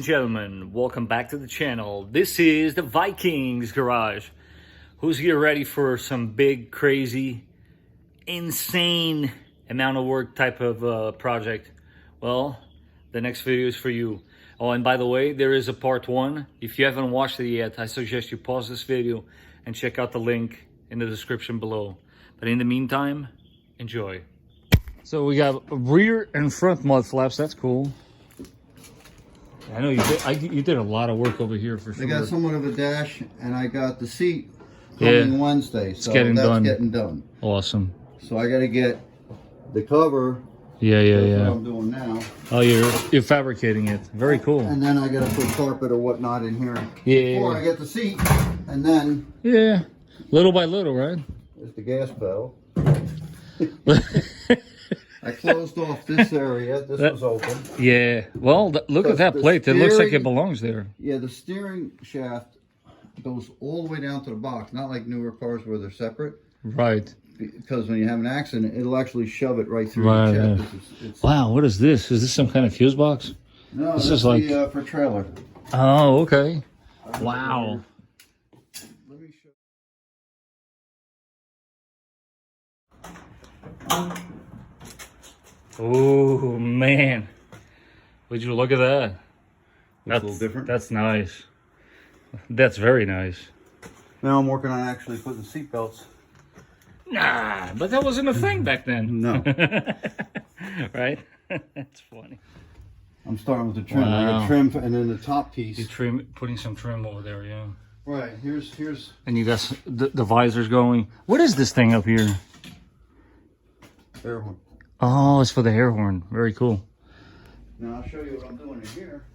and gentlemen, welcome back to the channel. This is the Vikings Garage. Who's here ready for some big, crazy, insane amount of work type of project? Well, the next video is for you. Oh, and by the way, there is a part 1. If you haven't watched it yet, I suggest you pause this video and check out the link in the description below. But in the meantime, enjoy. So we got rear and front mud flaps. That's cool. I know you did a lot of work over here for sure. I got somewhat of a dash, and I got the seat coming Wednesday, so getting that's getting done. Awesome. So I got to get the cover. Yeah. What I'm doing now. Oh, you're fabricating it. Very cool. And then I got to put carpet or whatnot in here. Yeah. Before I get the seat, and then. Yeah. Little by little, right? There's the gas pedal. I closed off this area. This was open. Yeah. Well, look at that plate. It looks like it belongs there. Yeah, the steering shaft goes all the way down to the box. Not like newer cars where they're separate. Right. Because when you have an accident, it'll actually shove it right through the chest. It's, wow, what is this? Is this some kind of fuse box? No, this is like for trailer. Oh, okay. Wow. Let me show. Oh man, would you look at that? That's a little different. That's nice. That's very nice. Now I'm working on actually putting the seat belts. Nah, but that wasn't a thing back then. No. Right? That's funny. I'm starting with the trim. I got trim and then the top piece. You putting some trim over there, yeah. Right. Here's. And you got the visors going. What is this thing up here? Air horn. Oh, it's for the air horn. Very cool. Now I'll show you what I'm doing in here.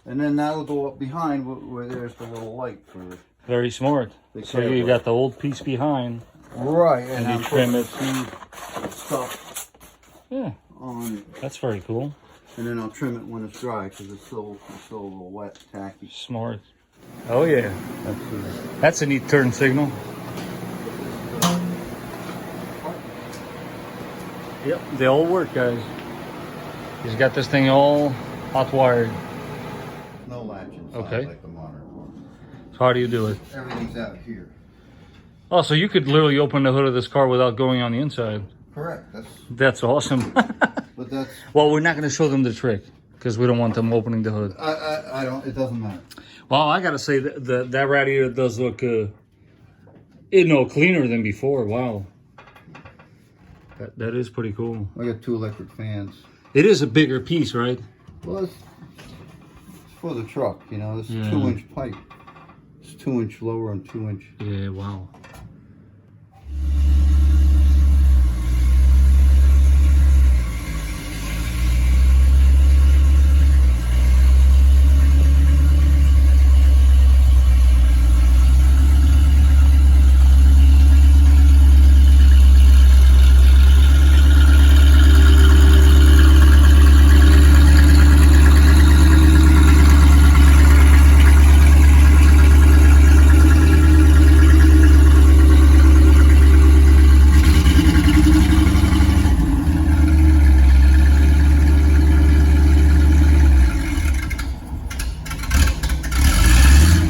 And then that'll go up behind where there's the little light for it. Very smart. So you got the old piece behind. Right, and you trim it. Stuff. Yeah. On it. That's very cool. And then I'll trim it when it's dry because it's still a little wet, tacky. Smart. Oh yeah. That's a neat turn signal. Yep, they all work, guys. He's got this thing all hot wired. No latch inside, okay. Like the modern one. So how do you do it? Everything's out here. Oh, so you could literally open the hood of this car without going on the inside. Correct. That's awesome. But that's. Well, we're not going to show them the trick because we don't want them opening the hood. I don't. It doesn't matter. Well, I got to say that radiator does look, cleaner than before. Wow. That is pretty cool. I got 2 electric fans. It is a bigger piece, right? Well, it's for the truck, you know. This is 2-inch pipe. It's 2-inch lower and 2-inch. Yeah, wow.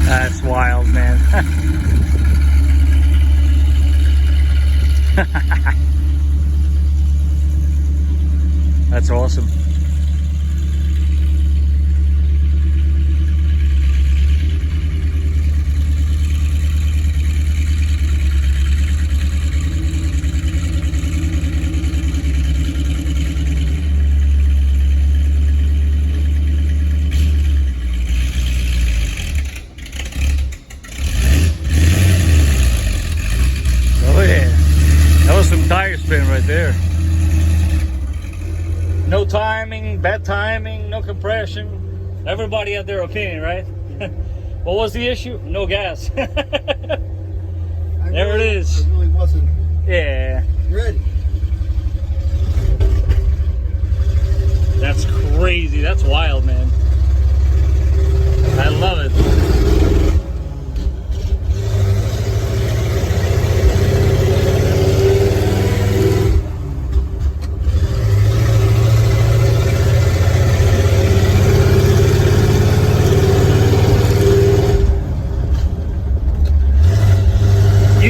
That's wild, man. That's awesome. Some tire spin right there. No timing, bad timing, no compression. Everybody had their opinion, right? What was the issue? No gas. There it is. I really wasn't ready. That's crazy. That's wild, man. I love it.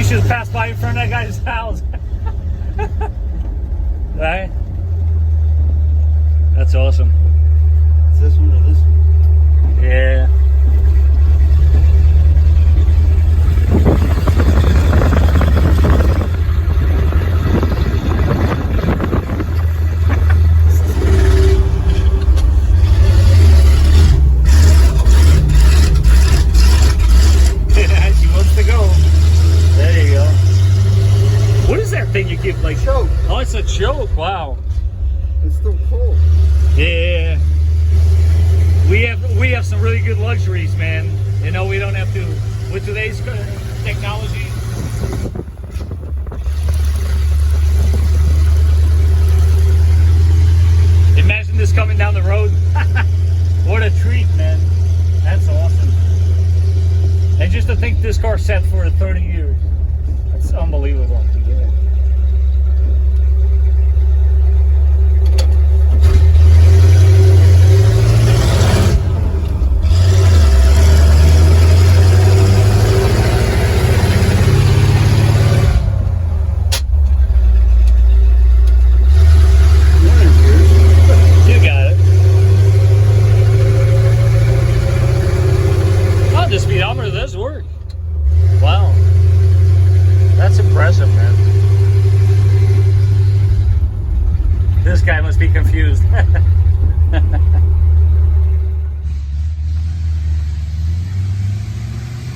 should pass by in front of that guy's house. Right? That's awesome. It's this one or this one? Yeah. She wants to go. There you go. What is that thing you give like? Choke. Oh, it's a choke. Wow. It's still cold. Yeah. We have some really good luxuries, man. You know, we don't have to with today's technology. Imagine this coming down the road. What a treat, man. That's awesome. And just to think this car sat for 30 years. That's unbelievable. Yeah. You got it. Oh, the speedometer does work. Wow. That's impressive, man. This guy must be confused.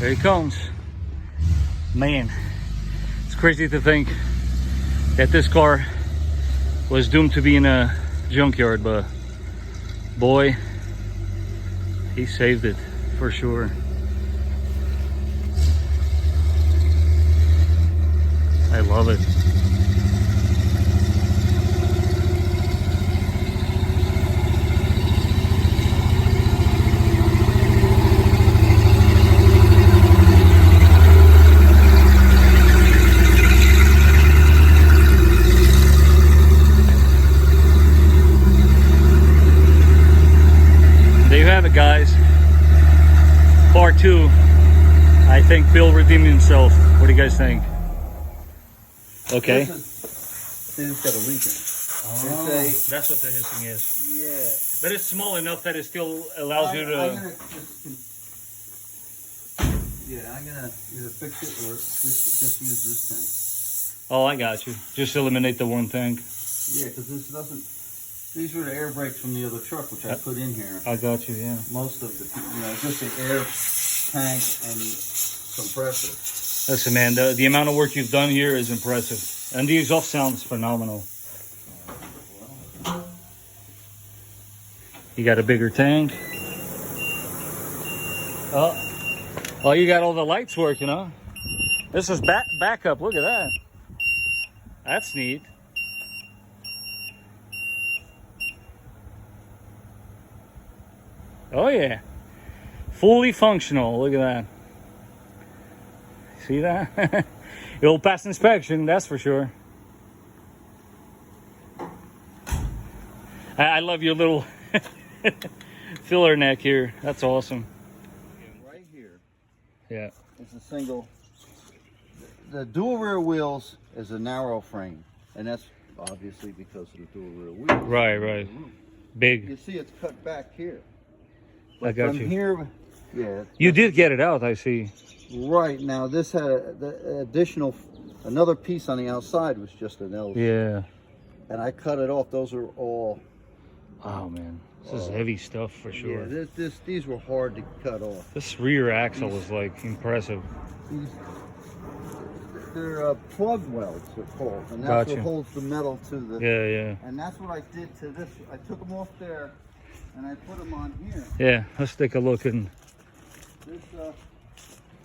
There he comes. Man, it's crazy to think that this car was doomed to be in a junkyard, but boy, he saved it for sure. I love it. There you have it, guys. Part 2. I think Bill redeemed himself. What do you guys think? Okay. See, it's got a leak in it. Oh, that's what the hissing is. Yeah. But it's small enough that it still allows you to... I'm gonna either fix it or just use this tank. Oh, I got you. Just eliminate the one tank. Yeah, because this doesn't... These were the air brakes from the other truck, which I put in here. I got you, yeah. Most of the, just the air tank and compressor. Listen, man, the amount of work you've done here is impressive. And the exhaust sounds phenomenal. You got a bigger tank. Oh, you got all the lights working, huh? This is backup. Look at that. That's neat. Oh, yeah. Fully functional. Look at that. See that? It'll pass inspection, that's for sure. I love your little filler neck here. That's awesome. Right here. Yeah. It's a single. The dual rear wheels is a narrow frame, and that's obviously because of the dual rear wheels. Right, right. Big. You see, it's cut back here. I got from you. Here, yeah. You did get it out, I see. Right now, this had the additional, another piece on the outside was just an L. Yeah. And I cut it off. Those are all. Oh man, this is heavy stuff for sure. Yeah, these were hard to cut off. This rear axle is like impressive. They're plug welds, they're called, and that's what holds the metal to the. Yeah, yeah. And that's what I did to this. I took them off there, and I put them on here. Yeah, let's take a look. And this,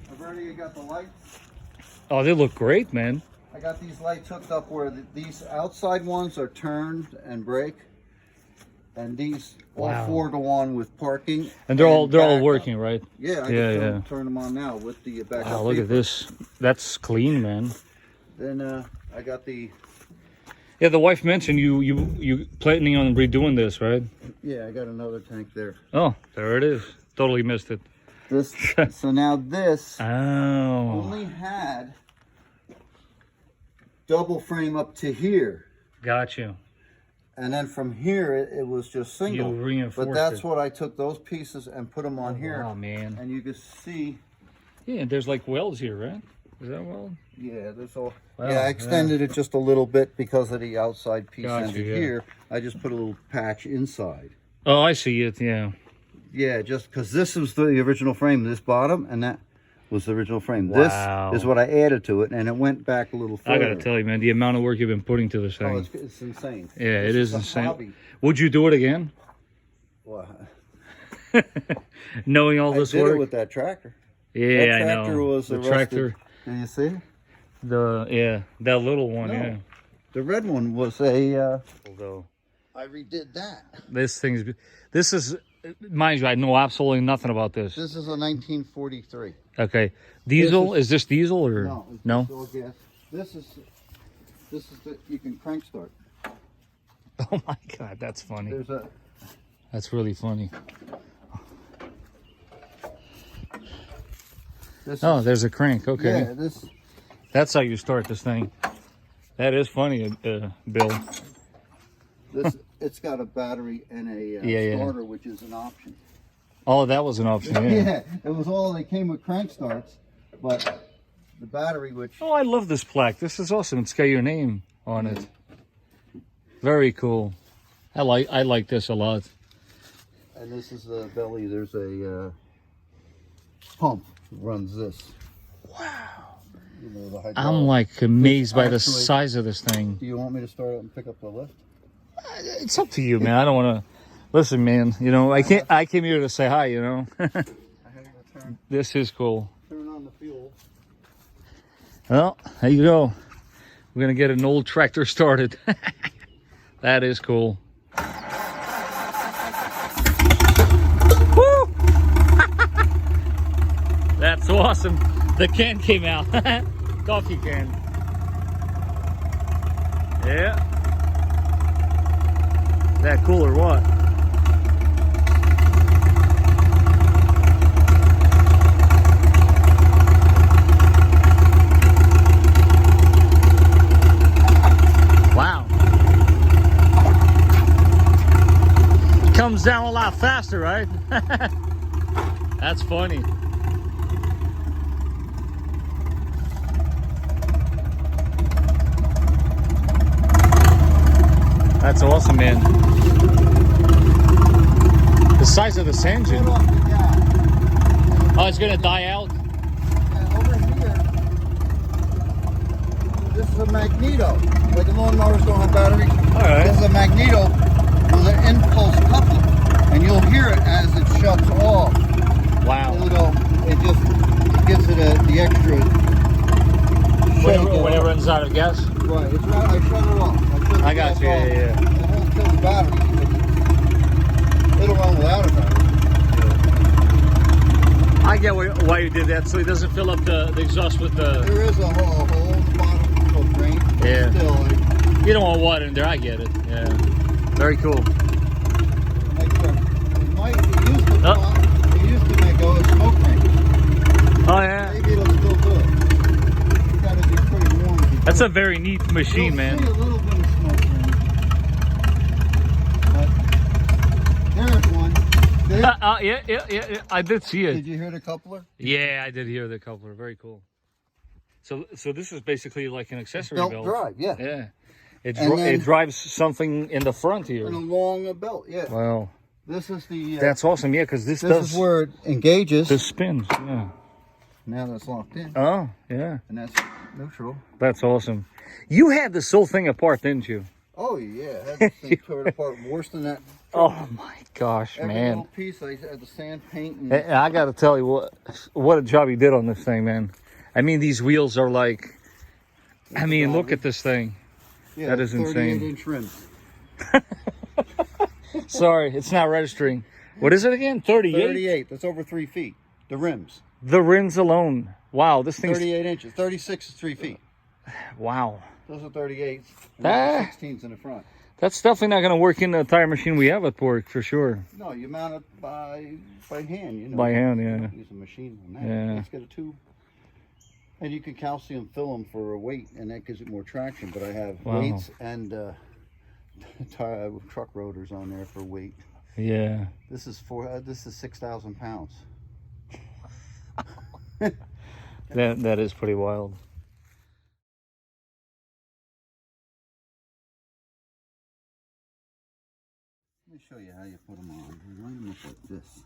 I've already got the lights. oh, they look great, man. I got these lights hooked up where these outside ones are turned and brake, and these all four go on with parking. And they're all working, right? Yeah, I can turn them on now with the backup. Wow, look at this. That's clean, man. Then I got the. Yeah, the wife mentioned you planning on redoing this, right? Yeah, I got another tank there. Oh, there it is. Totally missed it. This. So now this oh. only had double frame up to here. Got you. And then from here, it was just single. You reinforced but that's it. what I took those pieces and put them on here. Oh, man. And you can see. Yeah, there's like welds here, right? Is that weld? Yeah, there's all. Wow, yeah, I extended it just a little bit because of the outside piece ended yeah. here. I just put a little patch inside. Oh, I see it, yeah. Yeah, just because this was the original frame, this bottom, and that was the original frame. Wow. This is what I added to it, and it went back a little further. I gotta tell you, man, the amount of work you've been putting to this thing. Oh, it's insane. Yeah, it is insane. Hobby. Would you do it again? Well, Knowing all I this did work? it with that tractor. Yeah, that I tractor know. was the arrested. tractor. Can you see? That little one, No. yeah. The red one was a. Although I redid that. this is, mind you, I know absolutely nothing about this. This is a 1943. Okay, diesel. Is this diesel or No? It's no? all gas. This is the you can crank start. Oh my God, that's funny. There's a. That's really funny. Oh, there's a crank. Okay, Yeah, this. that's how you start this thing. That is funny, Bill. It's got a battery and a Yeah. starter, which is an option. Oh, that was an option. Yeah. Yeah, it was all they came with crank starts, but the battery, which Oh, I love this plaque. This is awesome. It's got your name on it. Very cool. I like this a lot. and this is the belly. There's a pump that runs this. Wow. You know, the hydraulic. I'm like amazed by the Actually- size of this thing. Do you want me to start up and pick up the lift? It's up to you, man. I don't want to. Listen, man. You know, I came here to say hi. You know. I have to This is cool. turn on the fuel. Well, there you go. We're gonna get an old tractor started. That is cool. Woo! That's awesome. The can came out. Coffee can. Yeah. That cool or what? Wow. Comes down a lot faster, right? That's funny. That's awesome, man. The size of this engine. Turn off the gas. Oh, it's gonna die out. And over here, this is a magneto. Like the lawnmowers don't have batteries. All right. This is a magneto with an impulse coupler, and you'll hear it as it shuts off. Wow. It gives it the extra. When it runs out of gas. Right, it's right. I shut it off. Shut the I got gas you. off. Yeah. It won't kill the battery. It'll run without a battery. I get why you did that, so it doesn't fill up the exhaust with the. There is a hole in the bottom for drain. Yeah. Still, You don't want water in there. I get it. Yeah. Very cool. It used to make a smoke ring. Oh yeah. Maybe it'll still do it. It's got to be pretty warm. That's a very neat machine, You'll man. see a little bit of smoke ring. But there's one. There. Yeah. I did see it. Did you hear the coupler? Yeah, I did hear the coupler. Very cool. So this is basically like an accessory Belt belt. drive, yeah. Yeah. And then- It drives something in the front here. And along a belt, yeah. Wow. This is the. That's awesome. Yeah, because this This is where it engages. this spins. Yeah. Now that's locked in, Oh, yeah. and that's neutral. That's awesome. You had this whole thing apart, didn't you? Oh yeah, that thing tore it apart worse than that. Oh my gosh, Every man. little piece, I had the sand paint. And I got to tell you what a job you did on this thing, man. I mean, these wheels are like. I mean, look at this thing. yeah, that is insane. 38-inch rims. Sorry, it's not registering. What is it again? 38? 38. That's over 3 feet. The rims. The rims alone. Wow, this thing's 38 inches. 36 is 3 feet. wow. Those are 38s. And Ah. 16s in the front. That's definitely not going to work in the tire machine we have at work for sure. No, you mount it by hand. You know. By hand, yeah. Use a machine on that. Yeah. Let's get a tube. And you can calcium fill them for a weight, and that gives it more traction. But I have Wow. weights and truck rotors on there for weight. Yeah. This is 6,000 pounds. That is pretty wild. Let me show you how you put them on. You line them up like this.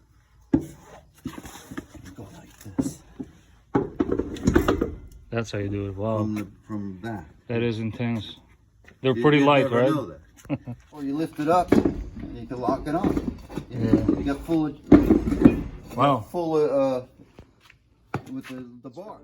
You go like this. That's how you do it. Wow. From that. That is intense. They're pretty light, never right? Know that. Or you lift it up and you can lock it on. You got full of, Wow. full of with the bar.